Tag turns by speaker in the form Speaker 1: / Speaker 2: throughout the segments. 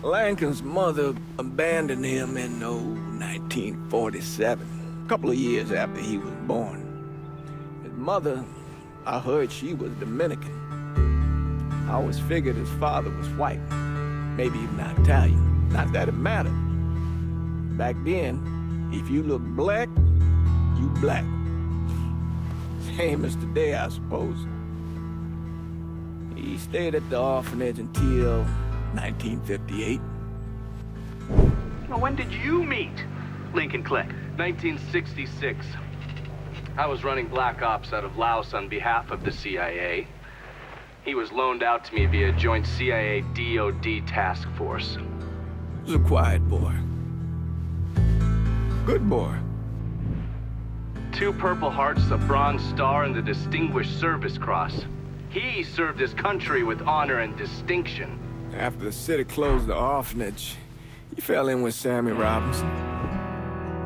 Speaker 1: Lincoln's mother abandoned him in 1947, a couple of years after he was born. His mother, I heard she was Dominican. I always figured his father was white, maybe even Italian. Not that it mattered. Back then, if you looked black, you black. Same as today, I suppose. He stayed at the orphanage until 1958.
Speaker 2: Now, when did you meet Lincoln Click?
Speaker 3: 1966. I was running Black Ops out of Laos on behalf of the CIA. He was loaned out to me via joint CIA-DOD task force.
Speaker 1: He was a quiet boy. Good boy.
Speaker 3: 2 Purple Hearts, a Bronze Star, and the Distinguished Service Cross. He served his country with honor and distinction.
Speaker 1: After the city closed the orphanage, he fell in with Sammy Robinson.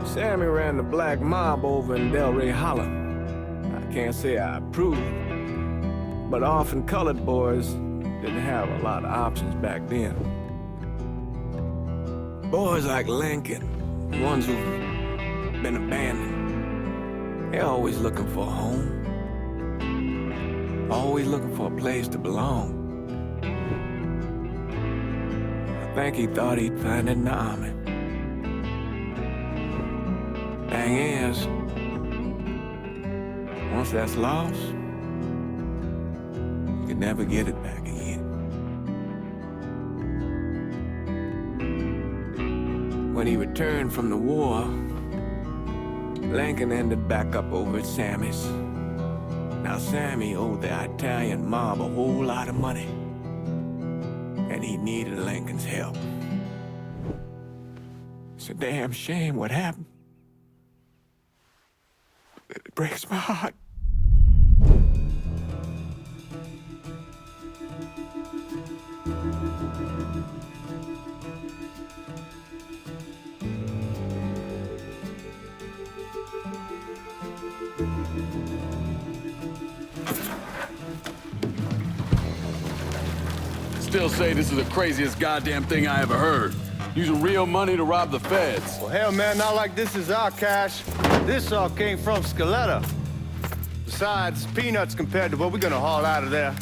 Speaker 1: Sammy ran the black mob over in Delray Hollow. I can't say I approved, but orphan colored boys didn't have a lot of options back then. Boys like Lincoln, the ones who've been abandoned, they're always looking for a home. Always looking for a place to belong. I think he thought he'd find it in the army. Thing is, once that's lost, you can never get it back again. When he returned from the war, Lincoln ended back up over at Sammy's. Now, Sammy owed the Italian mob a whole lot of money, and he needed Lincoln's help. It's a damn shame what happened. It breaks my heart.
Speaker 4: Still say this is the craziest goddamn thing I ever heard. Using real money to rob the feds.
Speaker 5: Well, hell, man, not like this is our cash. This all came from Scaletta. Besides, peanuts compared to what we're gonna haul out of there.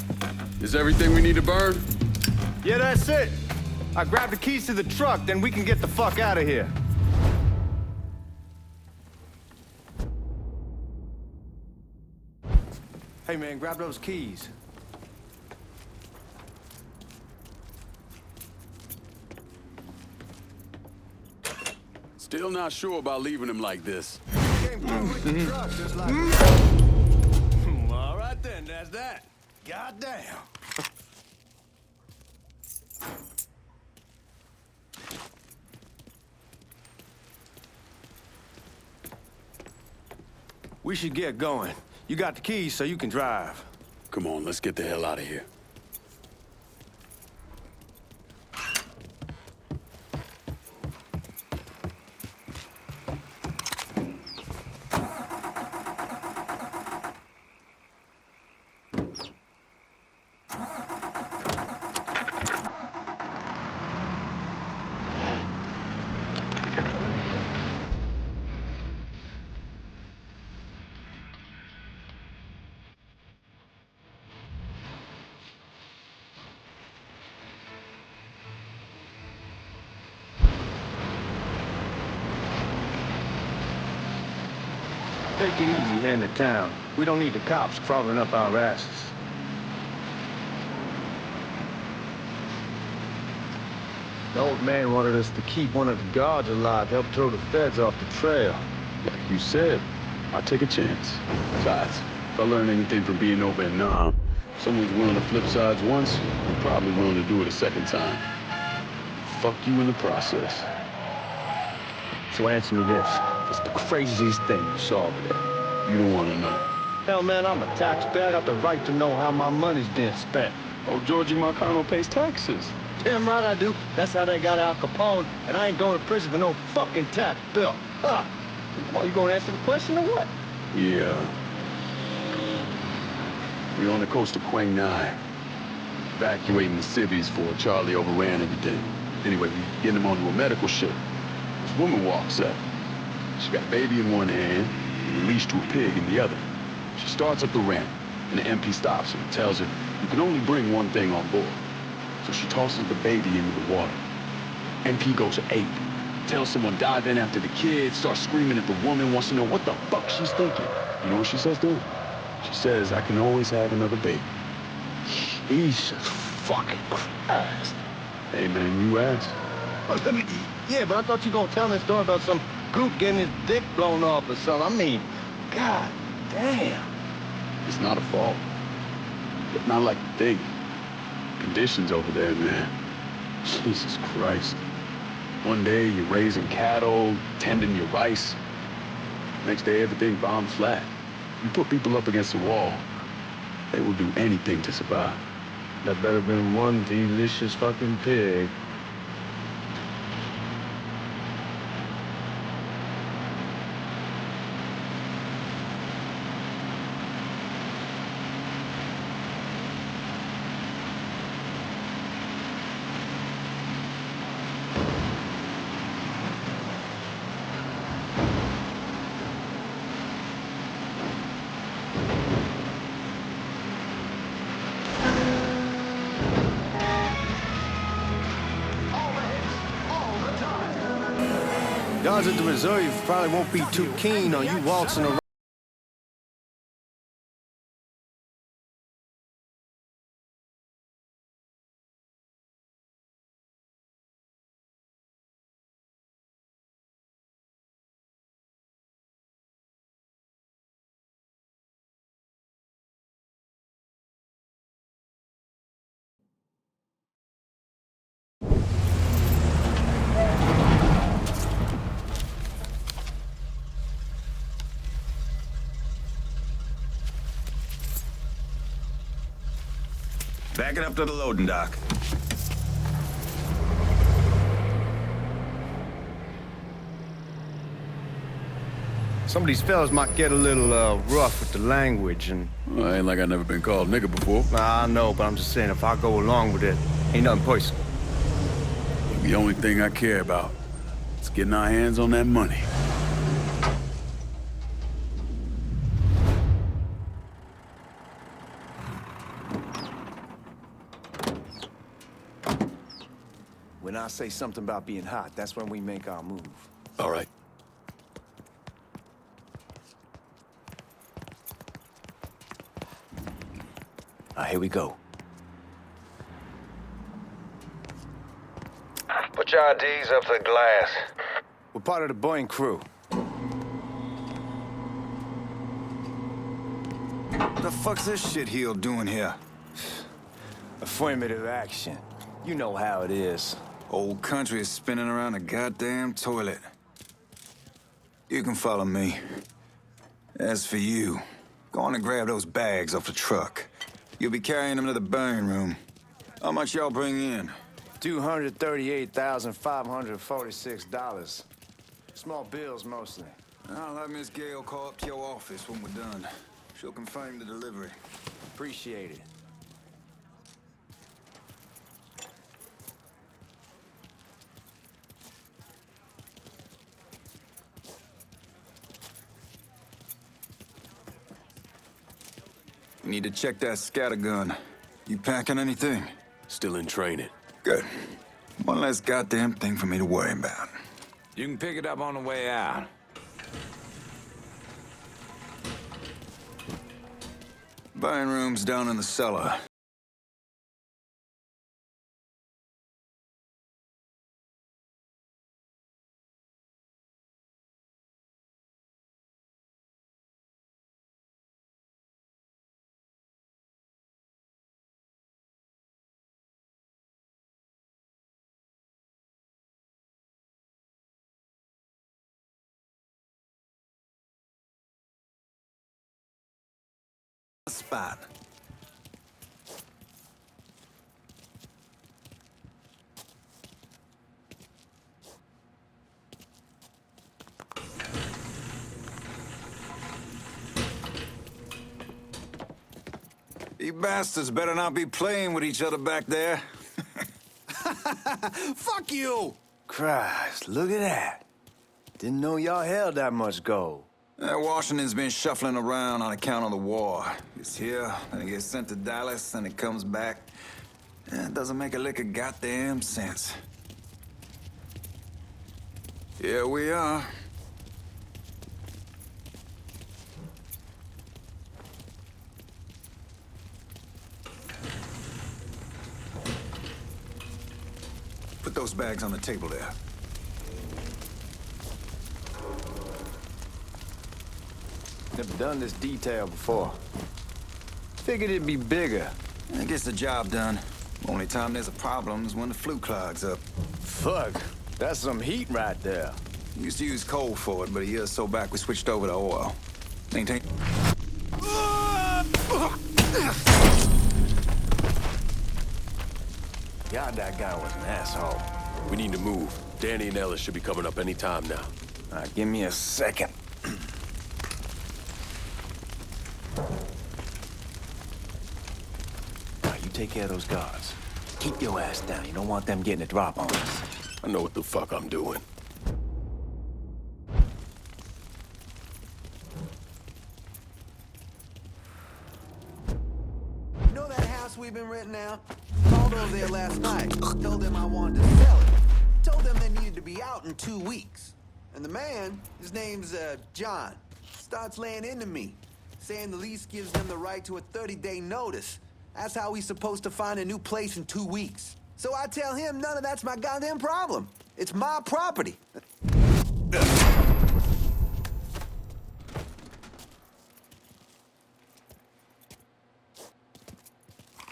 Speaker 4: Is everything we need to burn?
Speaker 5: Yeah, that's it. I grabbed the keys to the truck, then we can get the fuck out of here. Hey, man, grab those keys.
Speaker 4: Still not sure about leaving him like this.
Speaker 5: Came through with the truck, just like all right then, that's that. Goddamn. We should get going. You got the keys so you can drive.
Speaker 4: Come on, let's get the hell out of here.
Speaker 5: Take it easy here in the town. We don't need the cops crawling up our asses. The old man wanted us to keep one of the guards alive, help throw the feds off the trail.
Speaker 4: Like you said, I'll take a chance. Besides, if I learn anything from being over in Nam, if someone's willing to flip sides once, they're probably willing to do it a second time. Fuck you in the process.
Speaker 5: So answer me this. What's the craziest thing you saw over there?
Speaker 4: You don't want to know.
Speaker 5: Hell, man, I'm a taxpayer. I got the right to know how my money's being spent.
Speaker 4: Oh, Georgie Marcano pays taxes.
Speaker 5: Damn right I do. That's how they got Al Capone, and I ain't going to prison for no fucking tax bill. Huh? Well, you gonna answer the question or what?
Speaker 4: Yeah. We're on the coast of Quang Ngai, evacuating the civvies before Charlie overran everything. Anyway, we get him onto a medical ship. This woman walks up. She's got a baby in one hand and a leash to a pig in the other. She starts up the ramp, and the MP stops her and tells her, you can only bring one thing on board. So she tosses the baby into the water. MP goes ape. Tells someone dive in after the kid, starts screaming at the woman, wants to know what the fuck she's thinking. You know what she says to him? She says, I can always have another baby.
Speaker 5: Jesus fucking Christ.
Speaker 4: Hey man, you asked.
Speaker 5: Yeah, but I thought you were gonna tell me a story about some goop getting his dick blown off or something. I mean, god damn.
Speaker 4: It's not a fault. But not like you think. Conditions over there, man. Jesus Christ. One day you're raising cattle, tending your rice. Next day everything bombs flat. You put people up against the wall, they will do anything to survive.
Speaker 5: That better have been one delicious fucking pig. Guards at the reserve probably won't be too keen on you waltzing around.
Speaker 6: Back it up to the loading dock.
Speaker 5: Some of these fellas might get a little rough with the language, and
Speaker 4: Well, ain't like I never been called nigga before.
Speaker 5: I know, but I'm just saying if I go along with it, ain't nothing personal.
Speaker 4: The only thing I care about is getting our hands on that money.
Speaker 7: When I say something about being hot, that's when we make our move.
Speaker 4: All right.
Speaker 7: Here we go.
Speaker 5: Put your IDs up to the glass. We're part of the Boeing crew.
Speaker 6: What the fuck's this shitheel doing here?
Speaker 7: Affirmative action. You know how it is.
Speaker 6: Old country is spinning around a goddamn toilet. You can follow me. As for you, go on and grab those bags off the truck. You'll be carrying them to the burn room. How much y'all bring in?
Speaker 7: $238,546. Small bills, mostly.
Speaker 6: I'll have Miss Gale call up to your office when we're done. She'll confirm the delivery.
Speaker 7: Appreciate it.
Speaker 6: We need to check that scattergun. You packing anything?
Speaker 8: Still in training.
Speaker 6: Good. One less goddamn thing for me to worry about.
Speaker 1: You can pick it up on the way out.
Speaker 6: Burn room's down in the cellar. Spot. You bastards better not be playing with each other back there.
Speaker 7: Fuck you! Christ, look at that. Didn't know y'all held that much gold.
Speaker 6: Washington's been shuffling around on account of the war. It's here, then it gets sent to Dallas, then it comes back. It doesn't make a lick of goddamn sense. Here we are. Put those bags on the table there.
Speaker 7: Never done this detail before. Figured it'd be bigger.
Speaker 6: It gets the job done. Only time there's a problem is when the flue clogs up.
Speaker 7: Fuck, that's some heat right there.
Speaker 6: We used to use coal for it, but a year or so back we switched over to oil. Maintain.
Speaker 7: God, that guy was an asshole.
Speaker 8: We need to move. Danny and Ellis should be coming up any time now.
Speaker 7: All right, give me a second. All right, you take care of those guards. Keep your ass down. You don't want them getting a drop on us.
Speaker 8: I know what the fuck I'm doing.
Speaker 9: You know that house we've been renting out? Called over there last night. Told them I wanted to sell it. Told them they needed to be out in 2 weeks. And the man, his name's John, starts laying into me, saying the lease gives them the right to a 30-day notice. That's how he's supposed to find a new place in 2 weeks. So I tell him none of that's my goddamn problem. It's my property.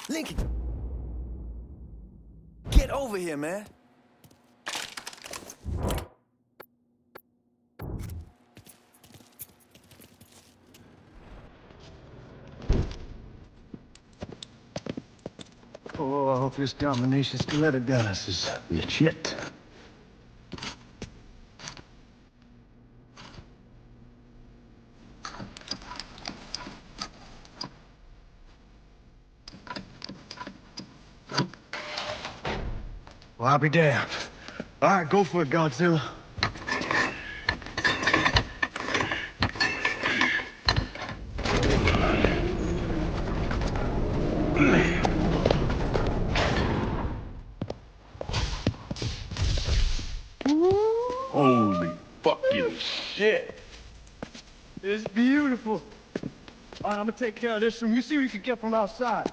Speaker 7: Lincoln! Get over here, man.
Speaker 5: Oh, I hope this domination stiletto gunner is legit. Well, I'll be damned. All right, go for it, Godzilla.
Speaker 4: Holy fucking shit.
Speaker 5: It's beautiful. All right, I'm gonna take care of this, and you see what you can get from outside.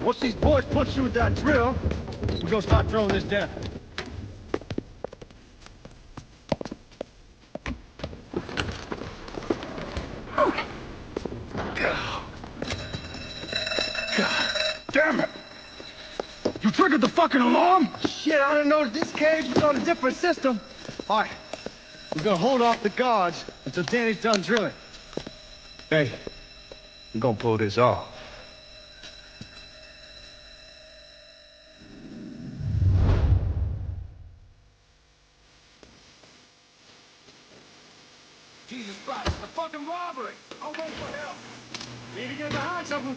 Speaker 5: Once these boys punch you with that drill, we're gonna start throwing this down.
Speaker 4: God damn it! You triggered the fucking alarm?
Speaker 5: Shit, I didn't know this cage was on a different system. All right, we're gonna hold off the guards until Danny's done drilling. Hey, we're gonna pull this off. Jesus Christ, it's a fucking robbery! I'll go for help. Need to get behind something.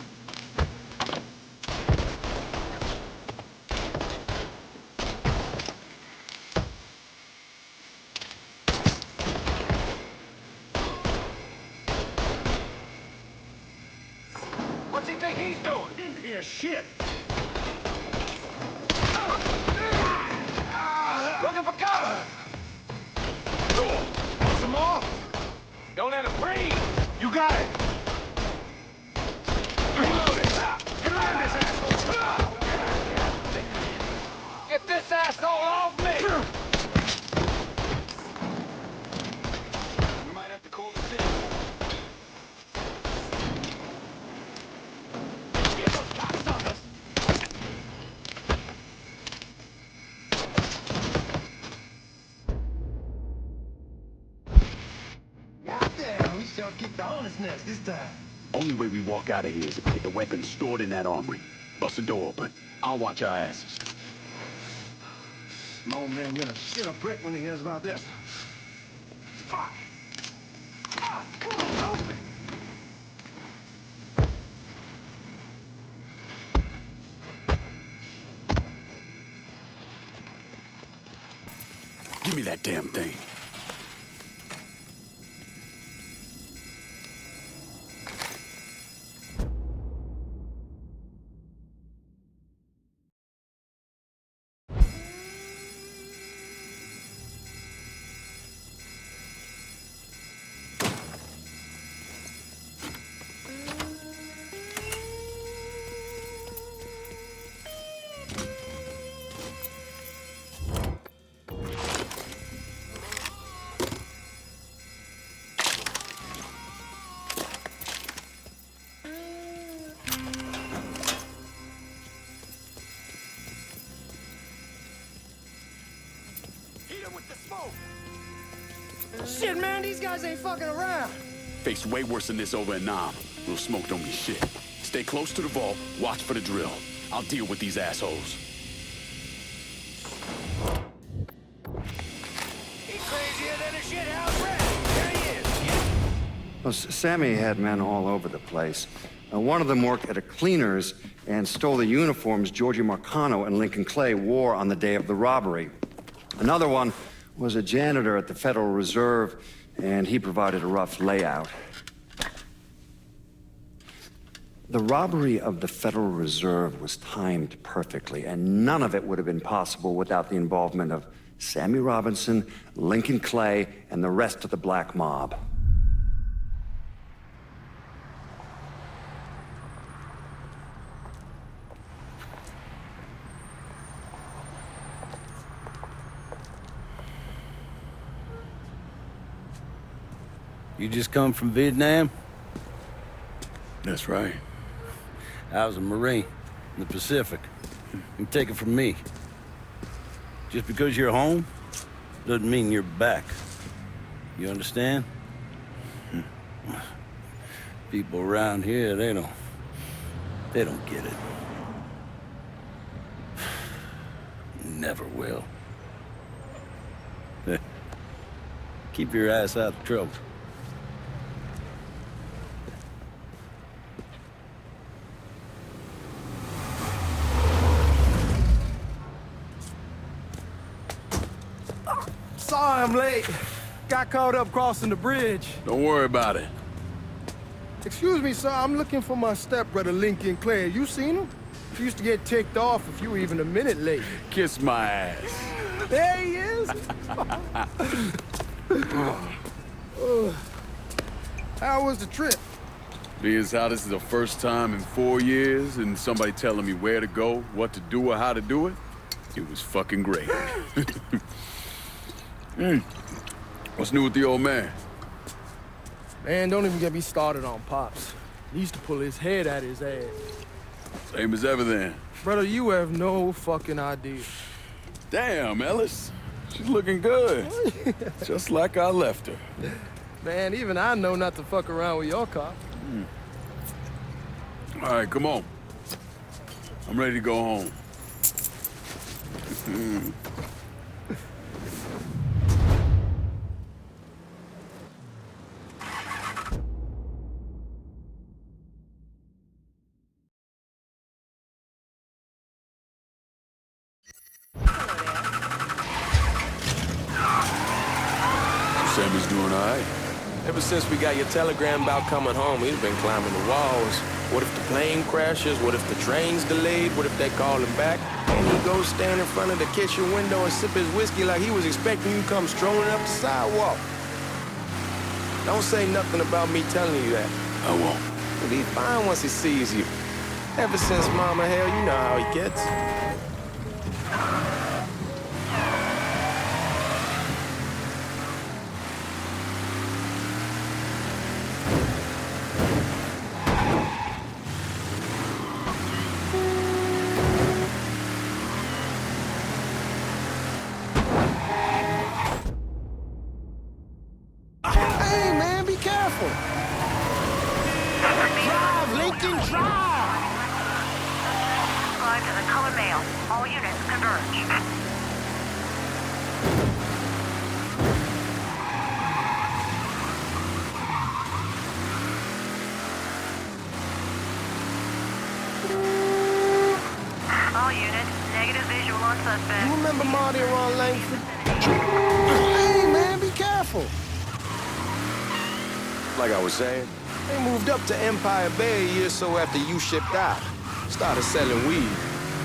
Speaker 5: What's he think he's doing? Didn't hear shit. Looking for cover. Want some more? Don't let him breathe. You got it. Reload it. Get around this asshole. Get this asshole off me. We might have to call the city. Get those cocksuckers. Goddamn, we sure kicked the hornet's nest this time.
Speaker 4: Only way we walk out of here is to get the weapons stored in that armory. Bust the door open. I'll watch our asses.
Speaker 5: My old man gonna shit a brick when he hears about this. Fuck! Ah, come on, help me!
Speaker 4: Give me that damn thing.
Speaker 5: Shit, man, these guys ain't fucking around.
Speaker 4: Faced way worse than this over in Nam. Little smoke don't be shit. Stay close to the vault, watch for the drill. I'll deal with these assholes.
Speaker 5: He's crazier than a shithouse rat. There he is.
Speaker 10: Well, Sammy had men all over the place. One of them worked at a cleaner's and stole the uniforms Georgie Marcano and Lincoln Clay wore on the day of the robbery. Another one was a janitor at the Federal Reserve, and he provided a rough layout. The robbery of the Federal Reserve was timed perfectly, and none of it would have been possible without the involvement of Sammy Robinson, Lincoln Clay, and the rest of the black mob.
Speaker 11: You just come from Vietnam?
Speaker 4: That's right.
Speaker 11: I was a Marine in the Pacific. You take it from me. Just because you're home doesn't mean you're back. You understand? People around here, they don't get it. Never will. Keep your ass out of trouble.
Speaker 5: Sorry I'm late. Got caught up crossing the bridge.
Speaker 4: Don't worry about it.
Speaker 5: Excuse me, sir. I'm looking for my stepbrother, Lincoln Clay. You seen him? He used to get ticked off if you were even a minute late.
Speaker 4: Kiss my ass.
Speaker 5: There he is. How was the trip?
Speaker 4: Being as how this is the first time in 4 years and somebody telling me where to go, what to do, or how to do it, it was fucking great. What's new with the old man?
Speaker 5: Man, don't even get me started on Pops. He used to pull his head out his ass.
Speaker 4: Same as ever then.
Speaker 5: Brother, you have no fucking idea.
Speaker 4: Damn, Ellis. She's looking good. Just like I left her.
Speaker 5: Man, even I know not to fuck around with your cop.
Speaker 4: All right, come on. I'm ready to go home. Sammy's doing all right.
Speaker 12: Ever since we got your telegram about coming home, he's been climbing the walls. What if the plane crashes? What if the train's delayed? What if they call him back? And he goes stand in front of the kitchen window and sip his whiskey like he was expecting you to come strolling up the sidewalk. Don't say nothing about me telling you that.
Speaker 4: I won't.
Speaker 12: He'll be fine once he sees you. Ever since Mama, hell, you know how he gets.
Speaker 5: You remember Marty around Langford?
Speaker 8: Like I was saying,
Speaker 12: They moved up to Empire Bay a year or so after you shipped out. Started selling weed.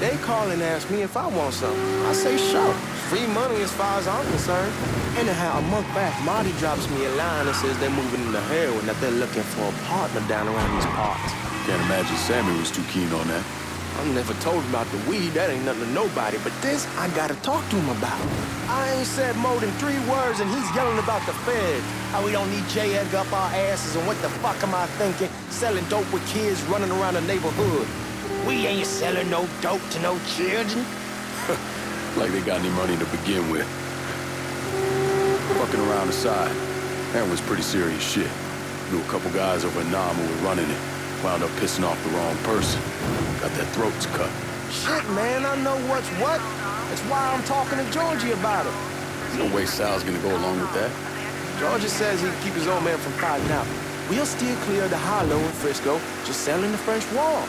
Speaker 12: They call and ask me if I want some. I say, sure. Free money as far as I'm concerned. Anyhow, a month back, Marty drops me a line and says they're moving into heroin, that they're looking for a partner down around these parts.
Speaker 8: Can't imagine Sammy was too keen on that.
Speaker 12: I'm never told about the weed, that ain't nothing to nobody, but this I gotta talk to him about. I ain't said more than 3 words and he's yelling about the feds. How we don't need J. Edgar up our asses, and what the fuck am I thinking? Selling dope with kids running around the neighborhood. We ain't selling no dope to no children.
Speaker 8: Like they got any money to begin with. Fucking around the side. That was pretty serious shit. Knew a couple guys over in Nam who were running it. Wound up pissing off the wrong person. Got their throats cut.
Speaker 12: Shit, man, I know what's what. That's why I'm talking to Georgie about it.
Speaker 8: There's no way Sal's gonna go along with that.
Speaker 12: Georgie says he'd keep his old man from fighting out. We'll steer clear of the Hollow in Frisco, just selling the French Wall.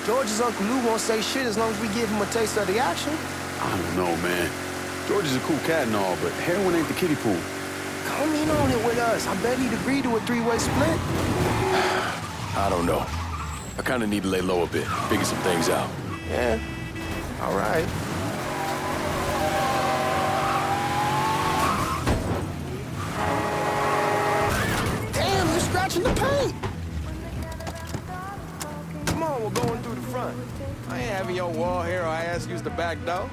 Speaker 12: George's Uncle Lou won't say shit as long as we give him a taste of the action.
Speaker 8: I don't know, man. George is a cool cat and all, but heroin ain't the kiddie pool.
Speaker 12: Come in on it with us. I bet he'd agree to a 3-way split.
Speaker 8: I don't know. I kinda need to lay low a bit, figure some things out.
Speaker 12: Yeah, all right. Damn, you're scratching the paint. Come on, we're going through the front. I ain't having your wall hero ass use the back door.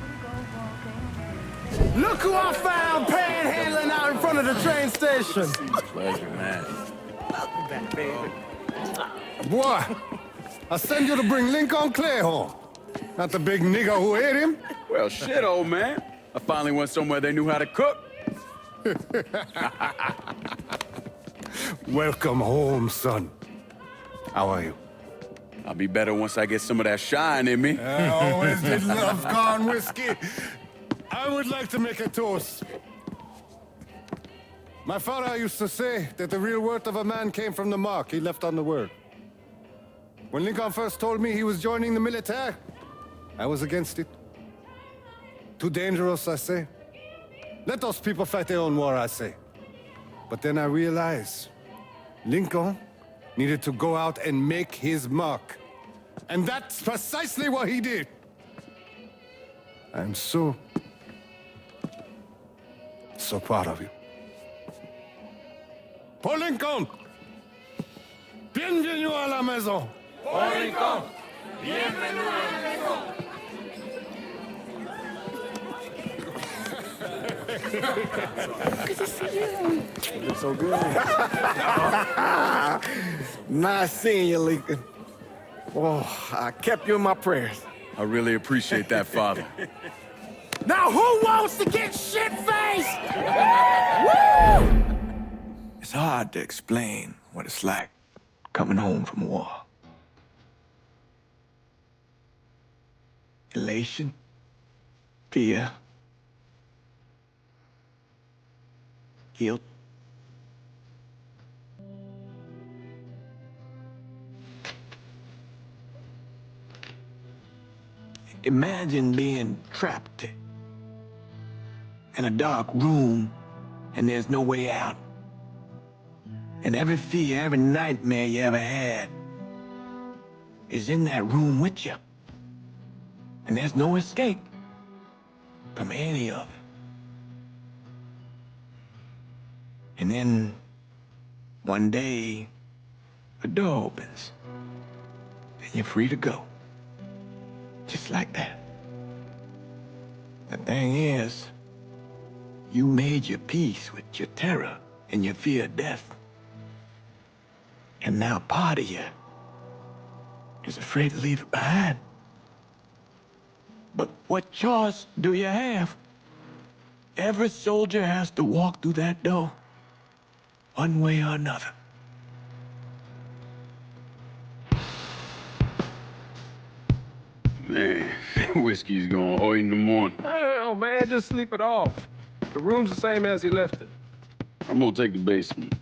Speaker 5: Look who I found panhandling out in front of the train station.
Speaker 8: Pleasure, man.
Speaker 12: Welcome back, baby.
Speaker 5: Boy, I send you to bring Lincoln Clay home. Not the big nigga who ate him.
Speaker 8: Well, shit, old man. I finally went somewhere they knew how to cook.
Speaker 5: Welcome home, son. How are you?
Speaker 8: I'll be better once I get some of that shine in me.
Speaker 5: I always did love corn whiskey. I would like to make a toast. My father used to say that the real worth of a man came from the mark he left on the world. When Lincoln first told me he was joining the military, I was against it. Too dangerous, I say. Let those people fight their own war, I say. But then I realized Lincoln needed to go out and make his mark. And that's precisely what he did. I'm so proud of you. Paul Lincoln! Bienvenue à la maison!
Speaker 13: Paul Lincoln! Bienvenue à la maison!
Speaker 1: Good to see you.
Speaker 12: You look so good.
Speaker 1: Nice seeing you, Lincoln. Oh, I kept you in my prayers.
Speaker 8: I really appreciate that, Father.
Speaker 5: Now who wants to get shit-faced?
Speaker 1: Woo! It's hard to explain what it's like coming home from war. Elation, fear, guilt. Imagine being trapped in a dark room and there's no way out. And every fear, every nightmare you ever had is in that room with you. And there's no escape from any of it. And then one day, a door opens and you're free to go. Just like that. The thing is, you made your peace with your terror and your fear of death. And now part of you is afraid to leave it behind. But what choice do you have? Every soldier has to walk through that door, one way or another.
Speaker 4: Man, whiskey's going hard in the morning.
Speaker 14: Oh, man, just sleep it off. The room's the same as he left it.
Speaker 4: I'm gonna take the basement.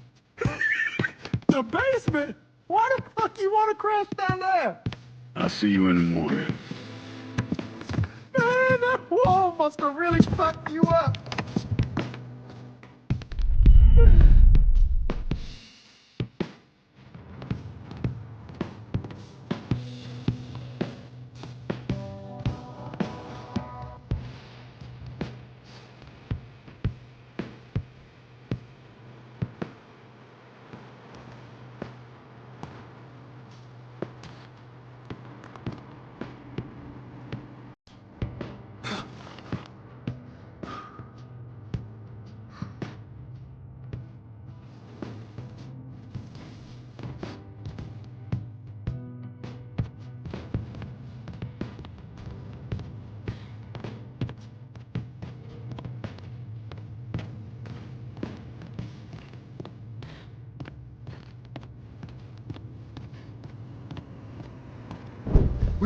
Speaker 14: The basement? Why the fuck you want to crash down there?
Speaker 4: I'll see you in the morning.
Speaker 14: Man, that wall must have really fucked you up.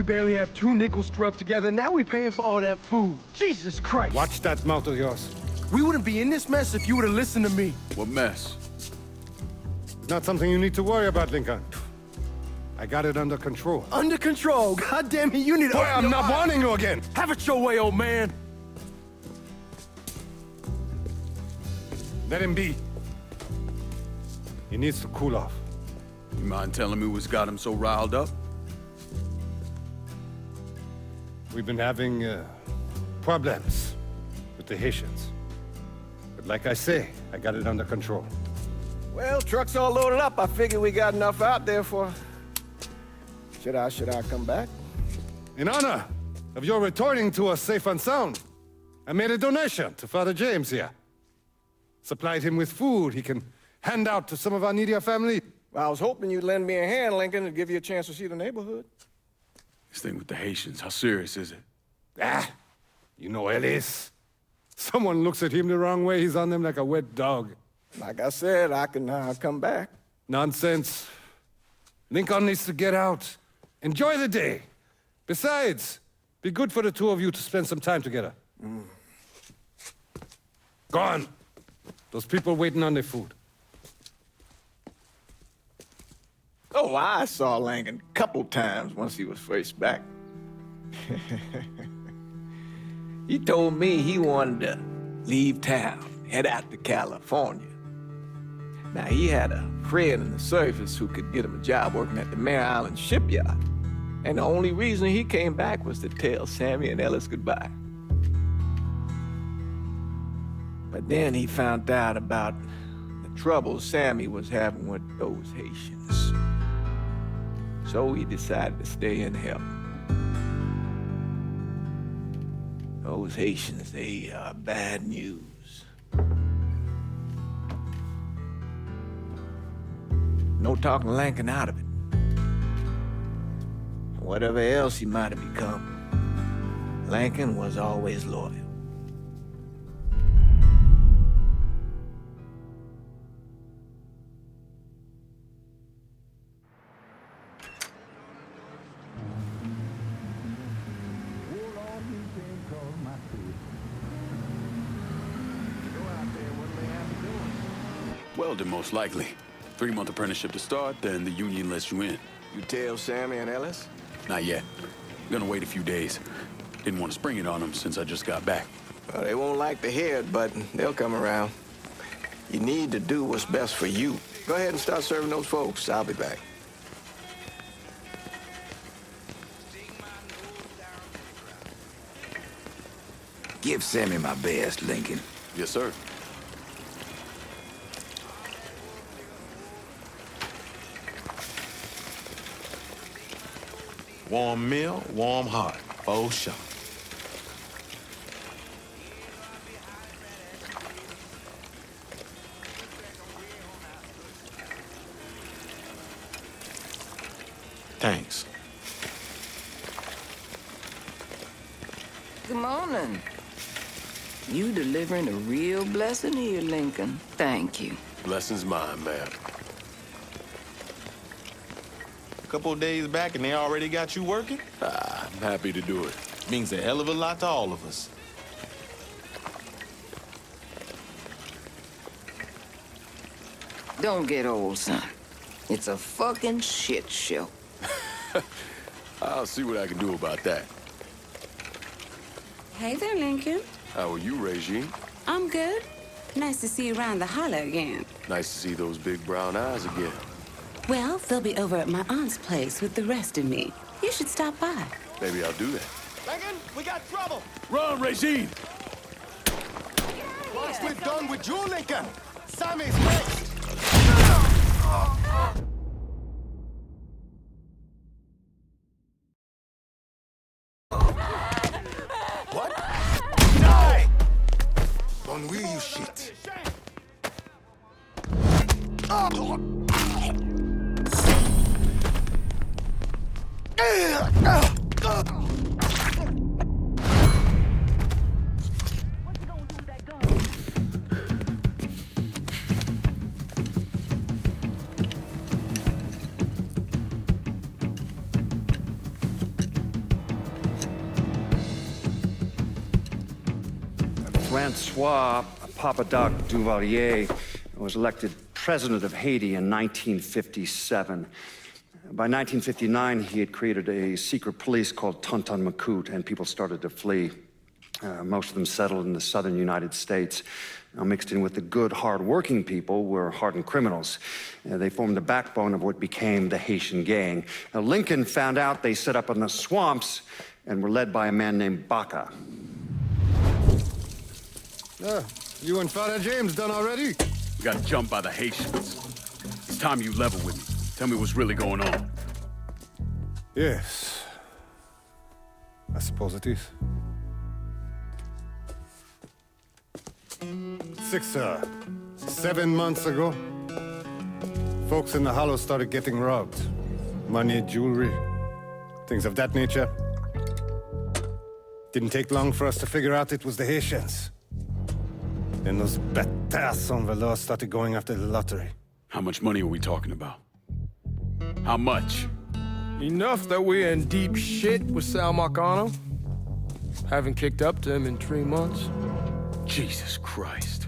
Speaker 14: We barely have 2 nickels struck together. Now we paying for all that food. Jesus Christ.
Speaker 5: Watch that mouth of yours.
Speaker 14: We wouldn't be in this mess if you would have listened to me.
Speaker 8: What mess?
Speaker 5: It's not something you need to worry about, Lincoln. I got it under control.
Speaker 14: Under control. God damn it, you need to...
Speaker 5: Boy, I'm not warning you again.
Speaker 14: Have it your way, old man.
Speaker 5: Let him be. He needs to cool off.
Speaker 8: You mind telling me what's got him so riled up?
Speaker 5: We've been having problems with the Haitians. But like I say, I got it under control.
Speaker 1: Well, truck's all loaded up. I figure we got enough out there for... Should I come back?
Speaker 5: In honor of your returning to us safe and sound, I made a donation to Father James here. Supplied him with food he can hand out to some of our needier family.
Speaker 1: Well, I was hoping you'd lend me a hand, Lincoln, and give you a chance to see the neighborhood.
Speaker 8: This thing with the Haitians, how serious is it?
Speaker 5: You know Ellis. Someone looks at him the wrong way, he's on them like a wet dog.
Speaker 1: Like I said, I can come back.
Speaker 5: Nonsense. Lincoln needs to get out. Enjoy the day. Besides, be good for the two of you to spend some time together. Go on. Those people waiting on their food.
Speaker 1: Oh, I saw Lincoln a couple times once he was first back. He told me he wanted to leave town, head out to California. Now, he had a friend in the service who could get him a job working at the Mare Island shipyard. And the only reason he came back was to tell Sammy and Ellis goodbye. But then he found out about the trouble Sammy was having with those Haitians. So he decided to stay and help. Those Haitians, they are bad news. No talking Lincoln out of it. Whatever else he might have become, Lincoln was always loyal.
Speaker 8: Welding, most likely. 3-month apprenticeship to start, then the union lets you in.
Speaker 1: You tell Sammy and Ellis?
Speaker 8: Not yet. Gonna wait a few days. Didn't want to spring it on them since I just got back.
Speaker 1: Well, they won't like to hear it, but they'll come around. You need to do what's best for you. Go ahead and start serving those folks. I'll be back.
Speaker 7: Give Sammy my best, Lincoln.
Speaker 8: Yes, sir.
Speaker 15: Warm meal, warm heart. Oh, sure. Thanks.
Speaker 16: Good morning. You delivering a real blessing here, Lincoln. Thank you.
Speaker 15: Blessing's mine, ma'am. A couple of days back and they already got you working?
Speaker 8: I'm happy to do it.
Speaker 15: Means a hell of a lot to all of us.
Speaker 16: Don't get old, son. It's a fucking shit show.
Speaker 8: I'll see what I can do about that.
Speaker 17: Hey there, Lincoln.
Speaker 8: How are you, Regine?
Speaker 17: I'm good. Nice to see you around the holler again.
Speaker 8: Nice to see those big brown eyes again.
Speaker 17: Well, they'll be over at my aunt's place with the rest of me. You should stop by.
Speaker 8: Maybe I'll do that.
Speaker 14: Lincoln, we got trouble.
Speaker 8: Run, Regine!
Speaker 14: Once we're done with you, Lincoln, Sammy's next.
Speaker 7: What? Die! Don't will you shit.
Speaker 10: Francois Papadoc Duvalier was elected president of Haiti in 1957. By 1959, he had created a secret police called Tonton Macoute, and people started to flee. Most of them settled in the southern United States. Now, mixed in with the good, hard-working people were hardened criminals. They formed the backbone of what became the Haitian gang. Now, Lincoln found out they set up in the swamps and were led by a man named Baca.
Speaker 5: You and Father James done already?
Speaker 8: We got jumped by the Haitians. It's time you level with me. Tell me what's really going on.
Speaker 5: Yes. I suppose it is. 7 months ago, folks in the Hollow started getting robbed. Money, jewelry, things of that nature. Didn't take long for us to figure out it was the Haitians. Then those bâtards en velours started going after the lottery.
Speaker 8: How much money are we talking about? How much?
Speaker 12: Enough that we're in deep shit with Sal Marcano. Haven't kicked up to him in 3 months.
Speaker 8: Jesus Christ.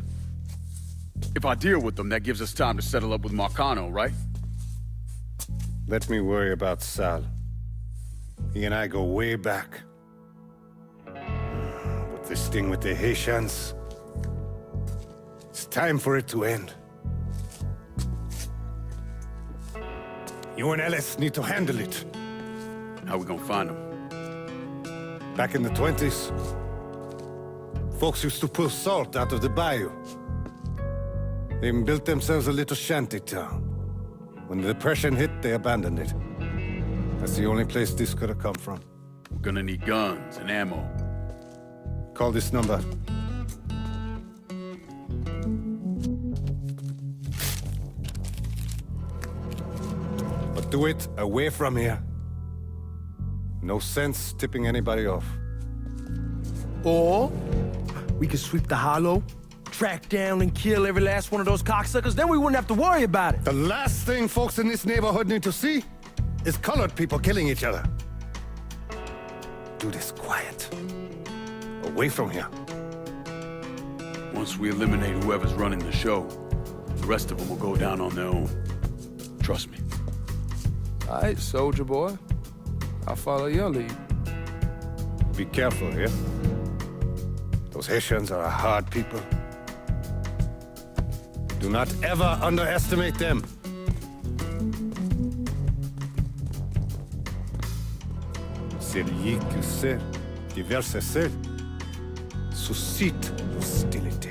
Speaker 8: If I deal with them, that gives us time to settle up with Marcano, right?
Speaker 5: Let me worry about Sal. He and I go way back. But this thing with the Haitians, it's time for it to end. You and Ellis need to handle it.
Speaker 8: How we gonna find them?
Speaker 5: Back in the 20s, folks used to pull salt out of the bayou. They even built themselves a little shanty town. When the Depression hit, they abandoned it. That's the only place this could have come from.
Speaker 8: We're gonna need guns and ammo.
Speaker 5: Call this number. But do it away from here. No sense tipping anybody off.
Speaker 12: Or we could sweep the Hollow, track down and kill every last one of those cocksuckers, then we wouldn't have to worry about it.
Speaker 5: The last thing folks in this neighborhood need to see is colored people killing each other. Do this quiet. Away from here.
Speaker 8: Once we eliminate whoever's running the show, the rest of them will go down on their own. Trust me.
Speaker 12: All right, soldier boy. I'll follow your lead.
Speaker 5: Be careful here. Those Haitians are a hard people. Do not ever underestimate them. Celui qui sait qui verse sel suscite l'hostilité.